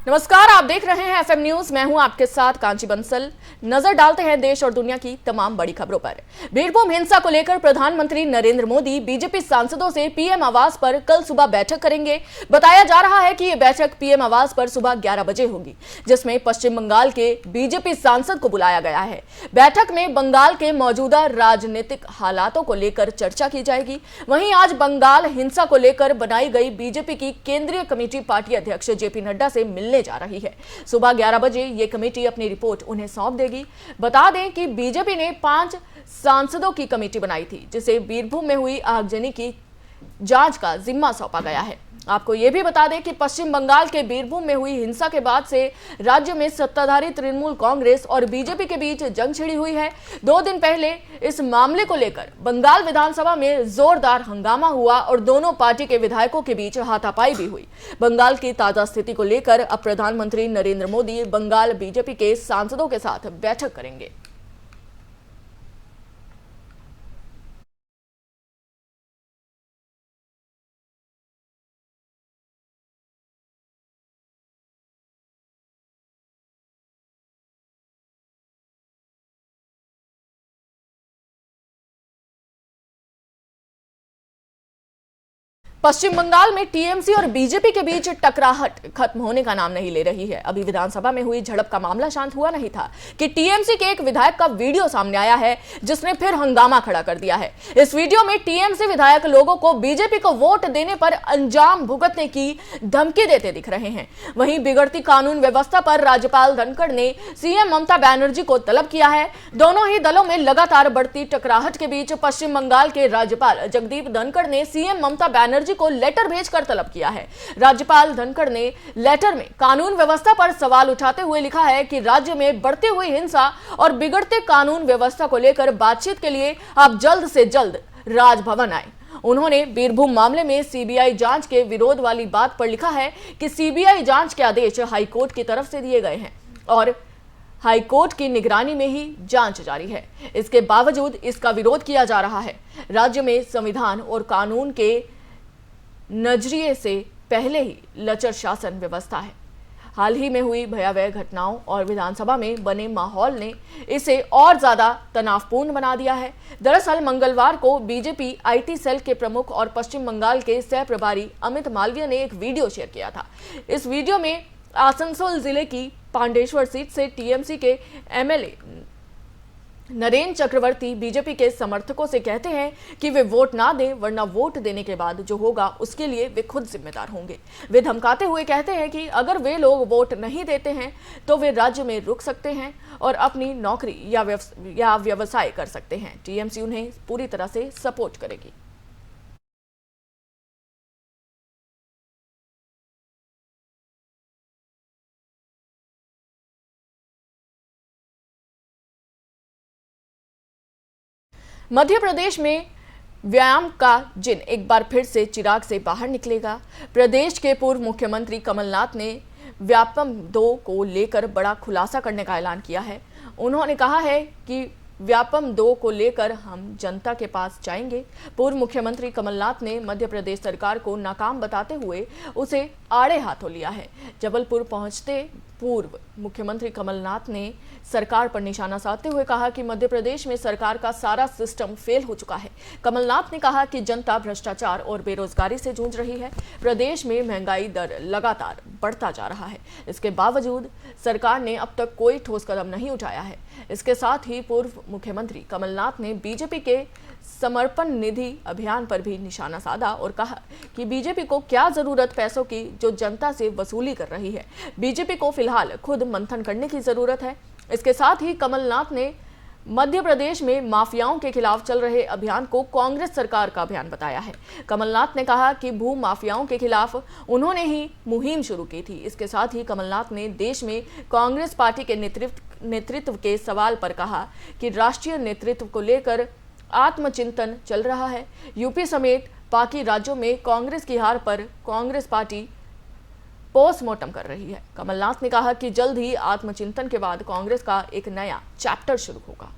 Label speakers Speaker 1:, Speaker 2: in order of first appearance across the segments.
Speaker 1: नमस्कार, आप देख रहे हैं एफएम न्यूज। मैं हूं आपके साथ कांची बंसल। नजर डालते हैं देश और दुनिया की तमाम बड़ी खबरों पर। बीरभूम हिंसा को लेकर प्रधानमंत्री नरेंद्र मोदी बीजेपी सांसदों से पीएम आवास पर कल सुबह बैठक करेंगे। बताया जा रहा है कि यह बैठक पीएम आवास पर सुबह 11 बजे होगी, जिसमें पश्चिम बंगाल के बीजेपी सांसद को बुलाया गया है। बैठक में बंगाल के मौजूदा राजनीतिक हालातों को लेकर चर्चा की जाएगी। वहीं आज बंगाल हिंसा को लेकर बनाई गई बीजेपी की केंद्रीय कमेटी पार्टी अध्यक्ष जेपी नड्डा से मिलने जा रही है। सुबह 11 बजे ये कमेटी अपनी रिपोर्ट उन्हें सौंप देगी। बता दें कि बीजेपी ने 5 सांसदों की कमेटी बनाई थी, जिसे बीरभूम में हुई आगजनी की जांच का जिम्मा सौंपा गया है। आपको यह भी बता दें कि पश्चिम बंगाल के बीरभूम में हुई हिंसा के बाद से राज्य में सत्ताधारी तृणमूल कांग्रेस और बीजेपी के बीच जंग छिड़ी हुई है। 2 दिन पहले इस मामले को लेकर बंगाल विधानसभा में जोरदार हंगामा हुआ और दोनों पार्टी के विधायकों के बीच हाथापाई भी हुई। बंगाल की ताजा स्थिति को लेकर अब प्रधानमंत्री नरेंद्र मोदी बंगाल बीजेपी के सांसदों के साथ बैठक करेंगे। पश्चिम बंगाल में टीएमसी और बीजेपी के बीच टकराहट खत्म होने का नाम नहीं ले रही है। अभी विधानसभा में हुई झड़प का मामला शांत हुआ नहीं था कि टीएमसी के एक विधायक का वीडियो सामने आया है, जिसने फिर हंगामा खड़ा कर दिया है। इस वीडियो में टीएमसी विधायक लोगों को बीजेपी को वोट देने पर अंजाम भुगतने की धमकी देते दिख रहे हैं। वहीं बिगड़ती कानून व्यवस्था पर राज्यपाल धनखड़ ने सीएम ममता बनर्जी को तलब किया है। दोनों ही दलों में लगातार बढ़ती टकराहट के बीच पश्चिम बंगाल के राज्यपाल जगदीप धनखड़ ने सीएम ममता बनर्जी को लेटर भेजकर तलब किया है। राज्यपाल धनखड़ ने लेटर में कानून व्यवस्था पर सवाल उठाते हुए लिखा है कि राज्य में बढ़ती हुई हिंसा और बिगड़ते कानून व्यवस्था को लेकर बातचीत के लिए आप जल्द से जल्द राजभवन आए। उन्होंने बीरभूम मामले में सीबीआई जांच के विरोध वाली बात पर लिखा है कि सीबीआई जांच के आदेश हाईकोर्ट की तरफ से दिए गए हैं और हाईकोर्ट की निगरानी में ही जांच जारी है। इसके बावजूद इसका विरोध किया जा रहा है। राज्य में संविधान और कानून के नजरिए से पहले ही लचर शासन व्यवस्था है। हाल ही में हुई भयावह घटनाओं और विधानसभा में बने माहौल ने इसे और ज्यादा तनावपूर्ण बना दिया है। दरअसल मंगलवार को बीजेपी आईटी सेल के प्रमुख और पश्चिम बंगाल के सह प्रभारी अमित मालवीय ने एक वीडियो शेयर किया था। इस वीडियो में आसनसोल जिले की पांडेश्वर सीट से टीएमसी के एमएलए नरेन चक्रवर्ती बीजेपी के समर्थकों से कहते हैं कि वे वोट ना दें, वरना वोट देने के बाद जो होगा उसके लिए वे खुद जिम्मेदार होंगे। वे धमकाते हुए कहते हैं कि अगर वे लोग वोट नहीं देते हैं तो वे राज्य में रुक सकते हैं और अपनी नौकरी या व्यवसाय कर सकते हैं। टीएमसी उन्हें पूरी तरह से सपोर्ट करेगी। मध्य प्रदेश में व्यायाम का जिन एक बार फिर से चिराग से बाहर निकलेगा। प्रदेश के पूर्व मुख्यमंत्री कमलनाथ ने व्यापम 2 को लेकर बड़ा खुलासा करने का ऐलान किया है। उन्होंने कहा है कि व्यापम 2 को लेकर हम जनता के पास जाएंगे। पूर्व मुख्यमंत्री कमलनाथ ने मध्य प्रदेश सरकार को नाकाम बताते हुए उसे आड़े हाथों लिया है। जबलपुर पहुंचते पूर्व मुख्यमंत्री कमलनाथ ने सरकार पर निशाना साधते हुए कहा कि मध्य प्रदेश में सरकार का सारा सिस्टम फेल हो चुका है। कमलनाथ ने कहा कि जनता भ्रष्टाचार और बेरोजगारी से जूझ रही है। प्रदेश में महंगाई दर लगातार बढ़ता जा रहा है। इसके बावजूद सरकार ने अब तक कोई ठोस कदम नहीं उठाया है। इसके साथ ही पूर्व मुख्यमंत्री कमलनाथ ने बीजेपी के समर्पण निधि अभियान पर भी निशाना साधा और कहा कि बीजेपी को क्या जरूरत पैसों की जो जनता से वसूली कर रही है। बीजेपी को फिलहाल खुद मंथन करने की जरूरत है। इसके साथ ही कमलनाथ ने मध्य प्रदेश में माफियाओं के खिलाफ चल रहे अभियान को कांग्रेस सरकार का अभियान बताया है। कमलनाथ ने कहा कि भू माफियाओं के खिलाफ उन्होंने ही मुहिम शुरू की थी। इसके साथ ही कमलनाथ ने देश में कांग्रेस पार्टी के नेतृत्व के सवाल पर कहा कि राष्ट्रीय नेतृत्व को लेकर आत्मचिंतन चल रहा है। यूपी समेत बाकी राज्यों में कांग्रेस की हार पर कांग्रेस पार्टी पोस्टमार्टम कर रही है। कमलनाथ ने कहा कि जल्द ही आत्मचिंतन के बाद कांग्रेस का एक नया चैप्टर शुरू होगा।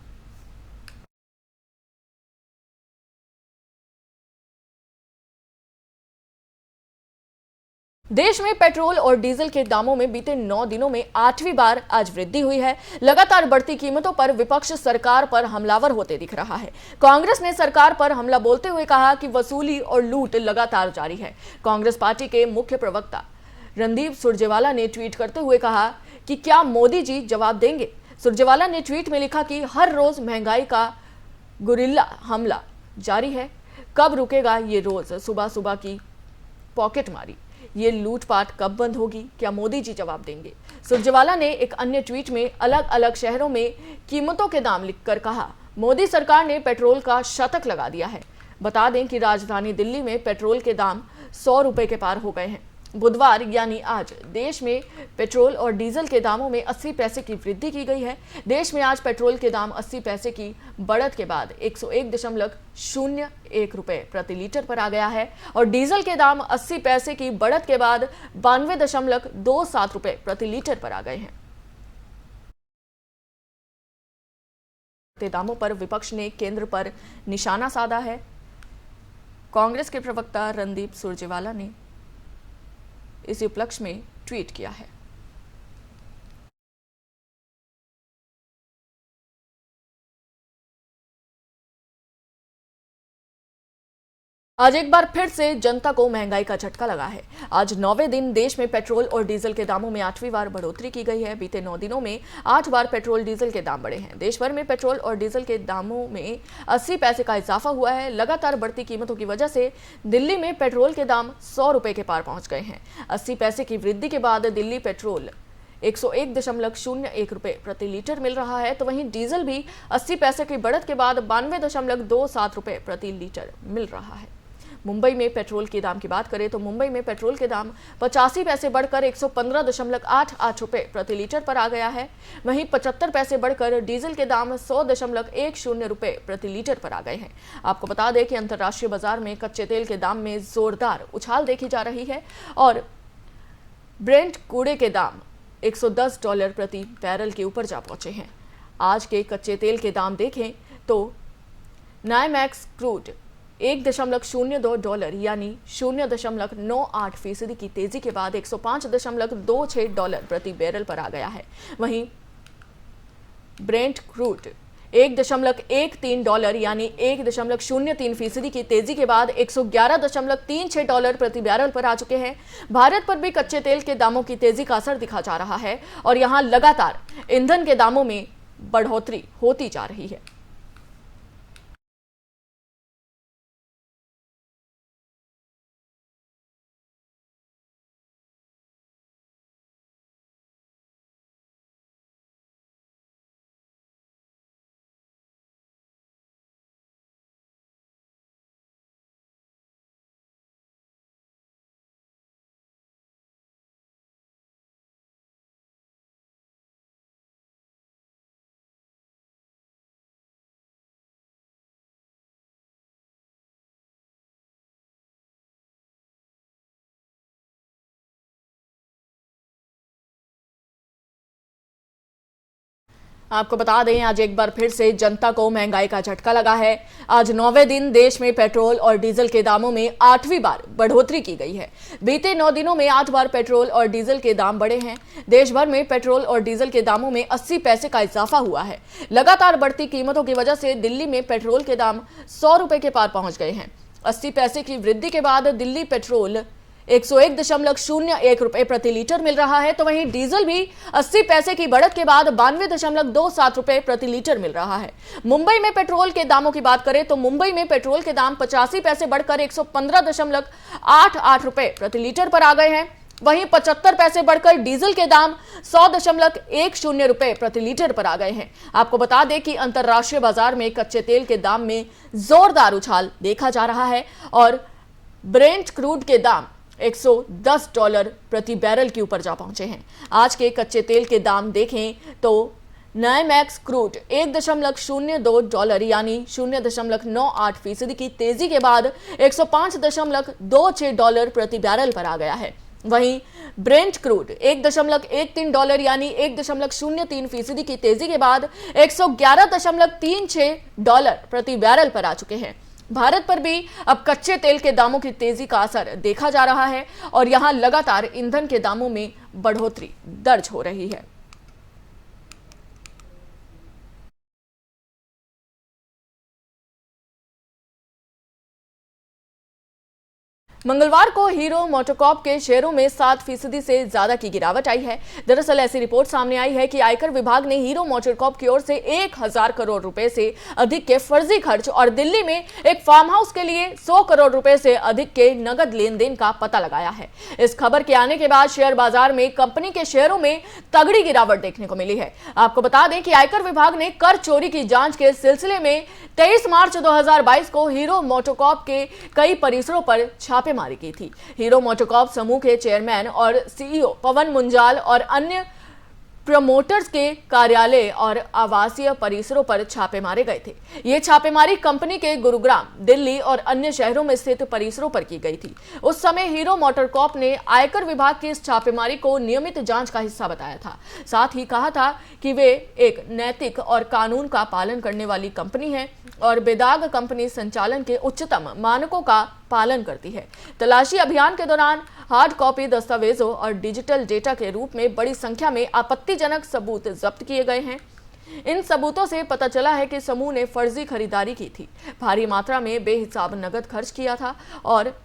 Speaker 1: देश में पेट्रोल और डीजल के दामों में बीते 9 दिनों में 8वीं बार आज वृद्धि हुई है। लगातार बढ़ती कीमतों पर विपक्ष सरकार पर हमलावर होते दिख रहा है। कांग्रेस ने सरकार पर हमला बोलते हुए कहा कि वसूली और लूट लगातार जारी है। कांग्रेस पार्टी के मुख्य प्रवक्ता रणदीप सुरजेवाला ने ट्वीट करते हुए कहा कि क्या मोदी जी जवाब देंगे। सुरजेवाला ने ट्वीट में लिखा कि हर रोज महंगाई का गुरिल्ला हमला जारी है, कब रुकेगा ये रोज सुबह सुबह की पॉकेट मारी, ये लूटपाट कब बंद होगी, क्या मोदी जी जवाब देंगे। सुरजेवाला ने एक अन्य ट्वीट में अलग अलग शहरों में कीमतों के दाम लिखकर कहा, मोदी सरकार ने पेट्रोल का शतक लगा दिया है। बता दें कि राजधानी दिल्ली में पेट्रोल के दाम 100 रुपए के पार हो गए हैं। बुधवार यानी आज देश में पेट्रोल और डीजल के दामों में 80 पैसे की वृद्धि की गई है। देश में आज पेट्रोल के दाम 80 पैसे की बढ़त के बाद 101.01 रुपए प्रति लीटर पर आ गया है और डीजल के दाम 80 पैसे की बढ़त के बाद 92.27 रुपए प्रति लीटर पर आ गए हैं। दामों पर विपक्ष ने केंद्र पर निशाना साधा है। कांग्रेस के प्रवक्ता रणदीप सुरजेवाला ने इस उपलक्ष्य में ट्वीट किया है। आज एक बार फिर से जनता को महंगाई का झटका लगा है। आज 9वें दिन देश में पेट्रोल और डीजल के दामों में 8वीं बार बढ़ोतरी की गई है। बीते 9 दिनों में 8 बार पेट्रोल डीजल के दाम बढ़े हैं। देश भर में पेट्रोल और डीजल के दामों में 80 पैसे का इजाफा हुआ है। लगातार बढ़ती कीमतों की वजह से दिल्ली में पेट्रोल के दाम 100 रुपए के पार पहुंच गए हैं। 80 पैसे की वृद्धि के बाद दिल्ली पेट्रोल 101.01 रुपए प्रति लीटर मिल रहा है, तो वहीं डीजल भी 80 पैसे की बढ़त के बाद 92.27 रुपए प्रति लीटर मिल रहा है। मुंबई में पेट्रोल के दाम की बात करें तो मुंबई में पेट्रोल के दाम 85 पैसे बढ़कर 115.88 रुपए प्रति लीटर पर आ गया है। वहीं 75 पैसे बढ़कर डीजल के दाम 100.10 रुपए प्रति लीटर पर आ गए हैं। आपको बता दें कि अंतर्राष्ट्रीय बाजार में कच्चे तेल के दाम में जोरदार उछाल देखी जा रही है और ब्रेंट कूड़े के दाम $110 प्रति बैरल के ऊपर जा पहुंचे हैं। आज के कच्चे तेल के दाम देखें तो नायमैक्स क्रूड $1.02 यानी 0.98% की तेजी के बाद $105.26 प्रति बैरल पर आ गया है। वहीं ब्रेंट क्रूड $1.13 यानी 1.03% की तेजी के बाद $111.36 प्रति बैरल पर आ चुके हैं। भारत पर भी कच्चे तेल के दामों की तेजी का असर दिखा जा रहा है और यहां लगातार ईंधन के दामों में बढ़ोतरी होती जा रही है। आपको बता दें आज एक बार फिर से जनता को महंगाई का झटका लगा है। आज 9वें दिन देश में पेट्रोल और डीजल के दामों में 8वीं बार बढ़ोतरी की गई है। बीते 9 दिनों में 8 बार पेट्रोल और डीजल के दाम बढ़े हैं। देश भर में पेट्रोल और डीजल के दामों में 80 पैसे का इजाफा हुआ है। लगातार बढ़ती कीमतों की वजह से दिल्ली में पेट्रोल के दाम 100 रुपए के पार पहुंच गए हैं। 80 पैसे की वृद्धि के बाद दिल्ली पेट्रोल 101.01 रुपए प्रति लीटर मिल रहा है, तो वहीं डीजल भी 80 पैसे की बढ़त के बाद 92.27 रुपए प्रति लीटर मिल रहा है। मुंबई में पेट्रोल के दामों की बात करें तो मुंबई में पेट्रोल के दाम 85 पैसे बढ़कर 115.88 रुपए प्रति लीटर पर आ गए हैं। वहीं 75 पैसे बढ़कर डीजल के दाम 100.10 रुपए प्रति लीटर पर आ गए हैं। आपको बता दें कि अंतर्राष्ट्रीय बाजार में कच्चे तेल के दाम में जोरदार उछाल देखा जा रहा है और ब्रेंट क्रूड के दाम $110 प्रति बैरल के ऊपर जा पहुंचे हैं। आज के कच्चे तेल के दाम देखें तो नायमैक्स क्रूड $1.02 यानी 0.98% की तेजी के बाद $105.26 प्रति बैरल पर आ गया है। वहीं ब्रेंट क्रूड $1.13 यानी 1.03% की तेजी के बाद $111.36 प्रति बैरल पर आ चुके हैं। भारत पर भी अब कच्चे तेल के दामों की तेजी का असर देखा जा रहा है और यहां लगातार ईंधन के दामों में बढ़ोतरी दर्ज हो रही है। मंगलवार को हीरो मोटोकॉर्प के शेयरों में 7% से ज्यादा की गिरावट आई है। दरअसल ऐसी रिपोर्ट सामने आई है कि आयकर विभाग ने हीरो मोटोकॉर्प की ओर से 1000 करोड़ रुपए से अधिक के फर्जी खर्च और दिल्ली में एक फार्म हाउस के लिए 100 करोड़ रुपए से अधिक के नगद लेन देन का पता लगाया है। इस खबर के आने के बाद शेयर बाजार में कंपनी के शेयरों में तगड़ी गिरावट देखने को मिली है। आपको बता दें कि आयकर विभाग ने कर चोरी की जांच के सिलसिले में 23 मार्च 2022 को हीरो मोटोकॉर्प के कई परिसरों पर छापेमारी की थी। हीरो मोटोकॉर्प समूह के चेयरमैन और सीईओ पवन मुंजाल और अन्य प्रमोटर्स के कार्यालय और आवासीय परिसरों पर छापे मारे गए थे। ये छापेमारी कंपनी के गुरुग्राम, दिल्ली और अन्य शहरों में स्थित परिसरों पर की गई थी। उस समय हीरो मोटरकॉर्प ने आयकर विभाग की इस छापेमारी को नियमित जांच का हिस्सा बताया था। साथ ही कहा था कि वे एक नैतिक और कानून का पालन करने वाली कंपनी है और बेदाग कंपनी संचालन के उच्चतम मानकों का पालन करती है। तलाशी अभियान के दौरान हार्ड कॉपी दस्तावेजों और डिजिटल डेटा के रूप में बड़ी संख्या में आपत्तिजनक सबूत जब्त किए गए हैं। इन सबूतों से पता चला है कि समूह ने फर्जी खरीदारी की थी, भारी मात्रा में बेहिसाब नकद खर्च किया था और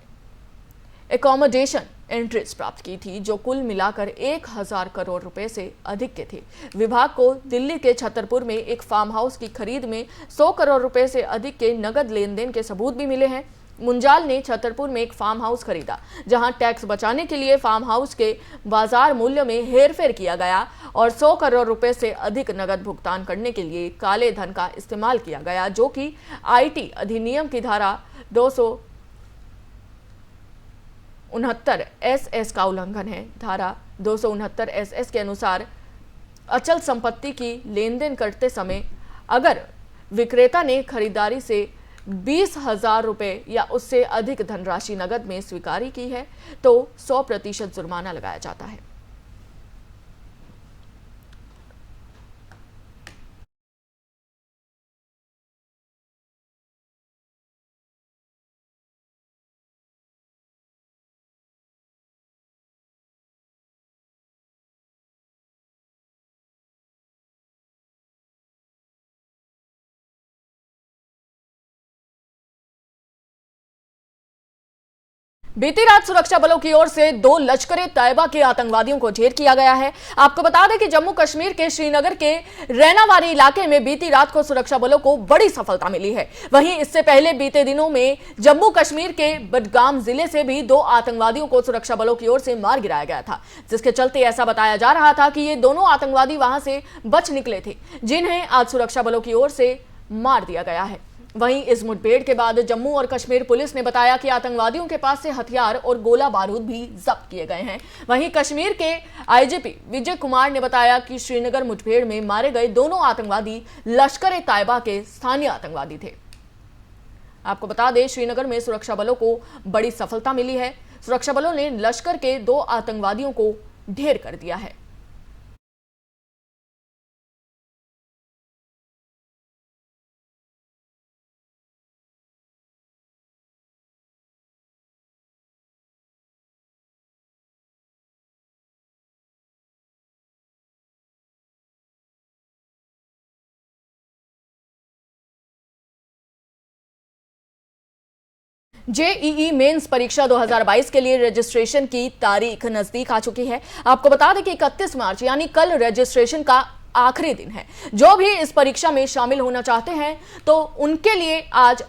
Speaker 1: एकोमोडेशन एंट्रीज प्राप्त की थी, जो कुल मिलाकर 1000 करोड़ रुपए से अधिक के थे। विभाग को दिल्ली के छतरपुर में एक फार्म हाउस की खरीद में 100 करोड़ रुपए से अधिक के नगद लेन देन के सबूत भी मिले हैं। मुंजाल ने छतरपुर में एक फार्म हाउस खरीदा, जहां टैक्स बचाने के लिए फार्म हाउस के बाजार मूल्य में हेरफेर किया गया और 100 करोड़ रुपए से अधिक नगद भुगतान करने के लिए काले धन का इस्तेमाल किया गया, जो कि आईटी अधिनियम की धारा 269 एसएस का उल्लंघन है। धारा 269 एसएस के अनुसार अचल संपत्ति की लेन देन करते समय अगर विक्रेता ने खरीदारी से 20,000 रुपए या उससे अधिक धनराशि नगद में स्वीकारी की है तो 100% जुर्माना लगाया जाता है। बीती रात सुरक्षा बलों की ओर से 2 लश्कर-ए तैयबा के आतंकवादियों को ढेर किया गया है। आपको बता दें कि जम्मू कश्मीर के श्रीनगर के रैनावारी इलाके में बीती रात को सुरक्षा बलों को बड़ी सफलता मिली है। वहीं इससे पहले बीते दिनों में जम्मू कश्मीर के बडगाम जिले से भी 2 आतंकवादियों को सुरक्षा बलों की ओर से मार गिराया गया था, जिसके चलते ऐसा बताया जा रहा था कि ये दोनों आतंकवादी वहां से बच निकले थे, जिन्हें आज सुरक्षा बलों की ओर से मार दिया गया है। वहीं इस मुठभेड़ के बाद जम्मू और कश्मीर पुलिस ने बताया कि आतंकवादियों के पास से हथियार और गोला बारूद भी जब्त किए गए हैं। वहीं कश्मीर के आईजीपी विजय कुमार ने बताया कि श्रीनगर मुठभेड़ में मारे गए दोनों आतंकवादी लश्कर ए तैयबा के स्थानीय आतंकवादी थे। आपको बता दें, श्रीनगर में सुरक्षा बलों को बड़ी सफलता मिली है। सुरक्षा बलों ने लश्कर के 2 आतंकवादियों को ढेर कर दिया है। जेईई मेंस परीक्षा 2022 के लिए रजिस्ट्रेशन की तारीख नजदीक आ चुकी है। आपको बता दें कि 31 मार्च यानी कल रजिस्ट्रेशन का आखिरी दिन है। जो भी इस परीक्षा में शामिल होना चाहते हैं तो उनके लिए आज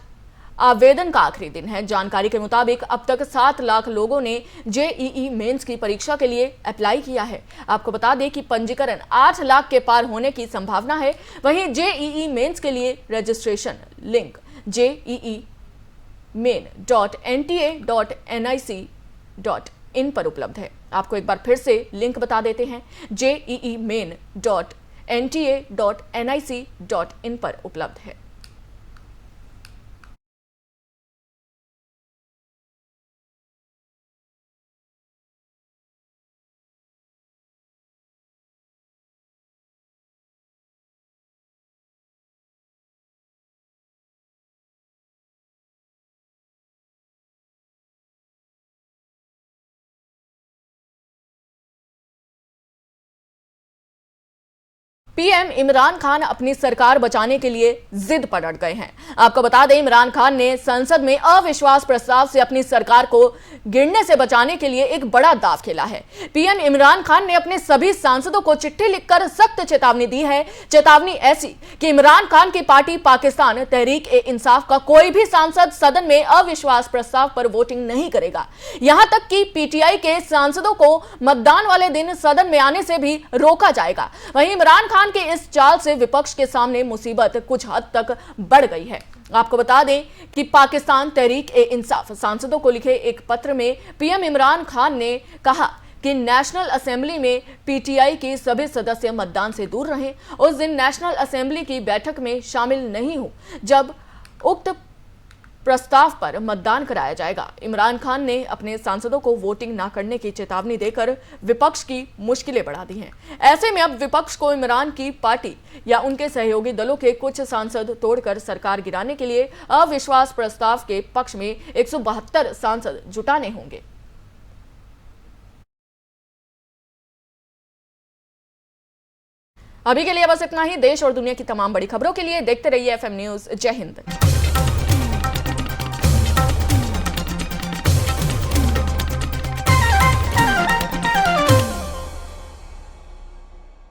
Speaker 1: आवेदन का आखिरी दिन है। जानकारी के मुताबिक अब तक 7 लाख लोगों ने जेईई मेंस की परीक्षा के लिए अप्लाई किया है। आपको बता दें कि पंजीकरण 8 लाख के पार होने की संभावना है। वहीं जेईई मेंस के लिए रजिस्ट्रेशन लिंक jeemain.nta.nic.in पर उपलब्ध है। आपको एक बार फिर से लिंक बता देते हैं, jeemain.nta.nic.in पर उपलब्ध है। पीएम इमरान खान अपनी सरकार बचाने के लिए जिद पर अड़ गए हैं। आपको बता दें, इमरान खान ने संसद में अविश्वास प्रस्ताव से अपनी सरकार को गिरने से बचाने के लिए एक बड़ा दांव खेला है। पीएम इमरान खान ने अपने सभी सांसदों को चिट्ठी लिखकर सख्त चेतावनी दी है। चेतावनी ऐसी कि इमरान खान की पार्टी पाकिस्तान तहरीक ए इंसाफ का कोई भी सांसद सदन में अविश्वास प्रस्ताव पर वोटिंग नहीं करेगा। यहां तक कि पीटीआई के सांसदों को मतदान वाले दिन सदन में आने से भी रोका जाएगा। वहीं इमरान खान के इस चाल से विपक्ष के सामने मुसीबत कुछ हद तक बढ़ गई है। आपको बता दें कि पाकिस्तान तहरीक ए इंसाफ सांसदों को लिखे एक पत्र में पीएम इमरान खान ने कहा कि नेशनल असेंबली में पीटीआई के सभी सदस्य मतदान से दूर रहें। उस दिन नेशनल असेंबली की बैठक में शामिल नहीं हो जब उक्त प्रस्ताव पर मतदान कराया जाएगा। इमरान खान ने अपने सांसदों को वोटिंग न करने की चेतावनी देकर विपक्ष की मुश्किलें बढ़ा दी हैं। ऐसे में अब विपक्ष को इमरान की पार्टी या उनके सहयोगी दलों के कुछ सांसद तोड़कर सरकार गिराने के लिए अविश्वास प्रस्ताव के पक्ष में 172 सांसद जुटाने होंगे। अभी के लिए बस इतना ही। देश और दुनिया की तमाम बड़ी खबरों के लिए देखते रहिए एफएम न्यूज। जय हिंद।